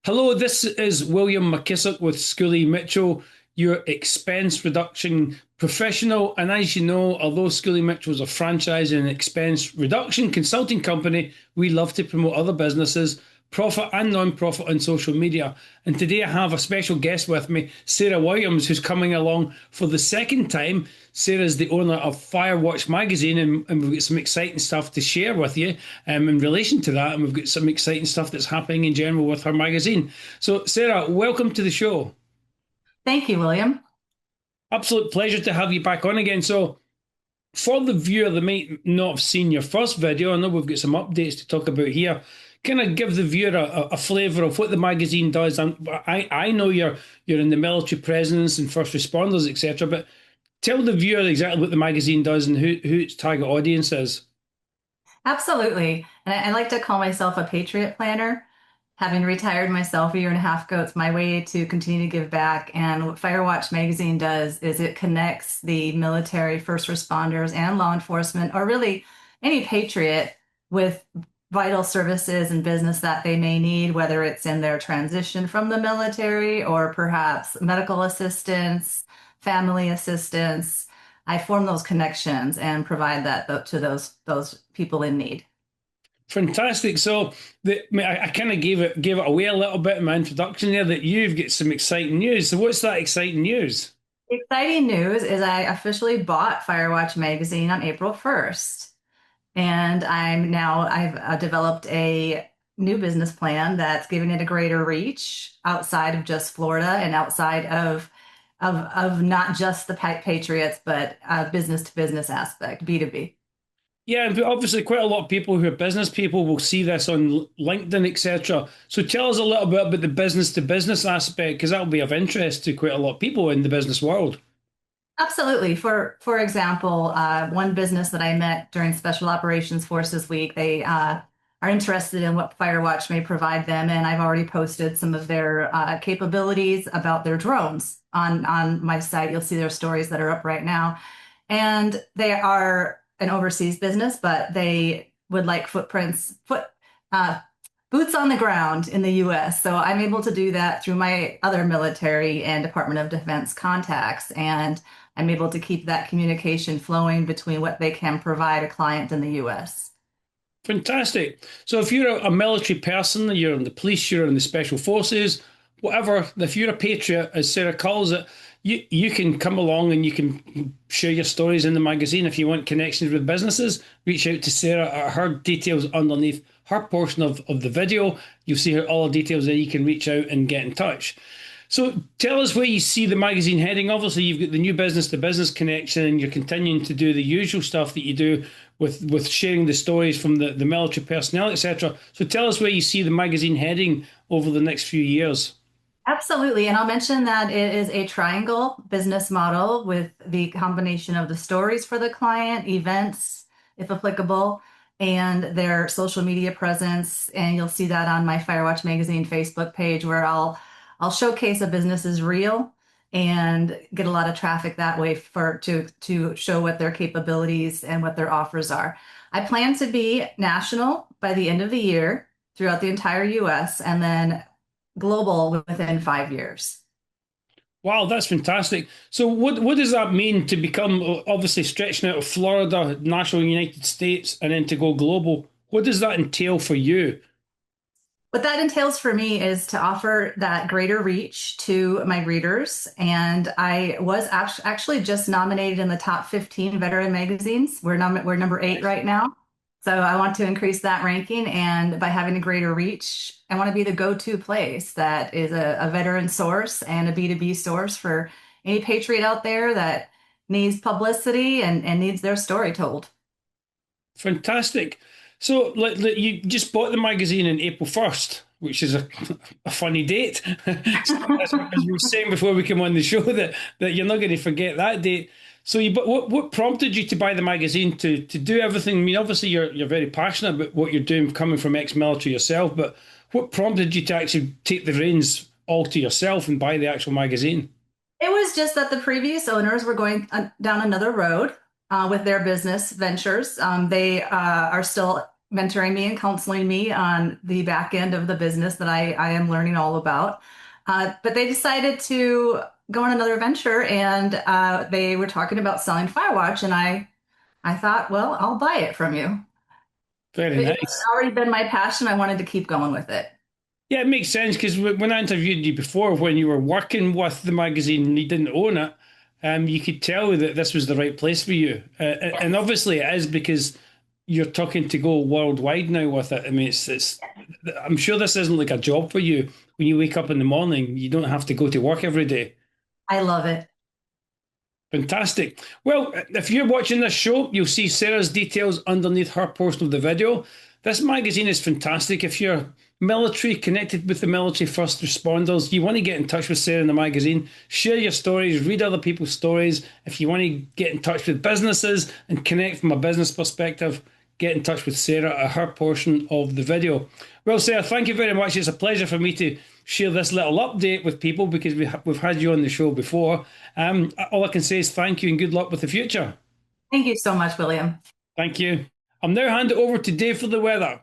Hello, this is William McKissock with Scully Mitchell, your expense reduction professional. And as you know, although Scully Mitchell is a franchise and expense reduction consulting company, we love to promote other businesses, profit and non-profit on social media. And today I have a special guest with me, Sarah Williams, who's coming along for the second time. Sarah is the owner of FireWatch Magazine, and we've got some exciting stuff to share with you in relation to that. And we've got some exciting stuff that's happening in general with her magazine. So, Sarah, welcome to the show. Thank you, William. Absolute pleasure to have you back on again. So, for the viewer that might not have seen your first video, I know we've got some updates to talk about here. Kind of give the viewer a flavour of what the magazine does. I know you're in the military presence and first responders, etc. But tell the viewer exactly what the magazine does and who its target audience is. Absolutely. And I like to call myself a patriot planner. Having retired myself a year and a half ago, it's my way to continue to give back. And what FireWatch Magazine does is it connects the military, first responders, and law enforcement, or really any patriot, with vital services and business that they may need, whether it's in their transition from the military or perhaps medical assistance, family assistance. I form those connections and provide that to those people in need. Fantastic. So I kind of gave it away a little bit in my introduction there that you've got some exciting news. So what's that exciting news? Exciting news is I officially bought FireWatch Magazine on April 1st. And I've developed a new business plan that's giving it a greater reach outside of just Florida and outside of not just the Patriots, but business to business aspect, B2B. Yeah, and obviously quite a lot of people who are business people will see this on LinkedIn, etc. So tell us a little bit about the business to business aspect, because that'll be of interest to quite a lot of people in the business world. Absolutely. For example, one business that I met during Special Operations Forces Week, they are interested in what FireWatch may provide them, and I've already posted some of their capabilities about their drones on my site. You'll see their stories that are up right now, and they are an overseas business, but they would like uh, boots on the ground in the US. So I'm able to do that through my other military and Department of Defense contacts. And I'm able to keep that communication flowing between what they can provide a client in the US. Fantastic. So if you're a military person, you're in the police, you're in the special forces, whatever, if you're a patriot, as Sarah calls it, you can come along and you can share your stories in the magazine. If you want connections with businesses, reach out to Sarah. Her details underneath her portion of the video. You'll see all the details there. You can reach out and get in touch. So tell us where you see the magazine heading. Obviously, you've got the new business to business connection, and you're continuing to do the usual stuff that you do with sharing the stories from the military personnel, etc. So tell us where you see the magazine heading over the next few years. Absolutely. And I'll mention that it is a triangle business model with the combination of the stories for the client, events, if applicable, and their social media presence. And you'll see that on my FireWatch Magazine Facebook page, where I'll showcase a business is real and get a lot of traffic that way to show what their capabilities and what their offers are. I plan to be national by the end of the year throughout the entire US, and then global within 5 years. Wow, that's fantastic. So what does that mean to become, obviously stretching out of Florida, national United States, and then to go global? What does that entail for you? What that entails for me is to offer that greater reach to my readers. And I was actually just nominated in the top 15 veteran magazines. We're number 8 right now. So I want to increase that ranking. And by having a greater reach, I want to be the go-to place that is a veteran source and a B2B source for any patriot out there that needs publicity and needs their story told. Fantastic. So you just bought the magazine on April 1st, which is a funny date. As we were saying before we came on the show, that you're not going to forget that date. So but what prompted you to buy the magazine to do everything? I mean, obviously you're very passionate about what you're doing, coming from ex-military yourself, but what prompted you to actually take the reins all to yourself and buy the actual magazine? It was just that the previous owners were going down another road with their business ventures. They are still mentoring me and counseling me on the back end of the business that I am learning all about. But they decided to go on another venture, and they were talking about selling FireWatch, and I thought, well, I'll buy it from you. Very It's nice. already been my passion. I wanted to keep going with it. Yeah, it makes sense because when I interviewed you before, when you were working with the magazine and you didn't own it, you could tell that this was the right place for you. And Yes. obviously it is because you're talking to go worldwide now with it. I mean, I'm sure this isn't like a job for you. When you wake up in the morning, you don't have to go to work every day. I love it. Fantastic. Well, if you're watching this show, you'll see Sarah's details underneath her portion of the video. This magazine is fantastic. If you're military, connected with the military first responders, you want to get in touch with Sarah in the magazine, share your stories, read other people's stories. If you want to get in touch with businesses and connect from a business perspective, get in touch with Sarah at her portion of the video. Well, Sarah, thank you very much. It's a pleasure for me to share this little update with people because we've had you on the show before. All I can say is thank you and good luck with the future. Thank you so much, William. Thank you. I'll now hand it over to Dave for the weather.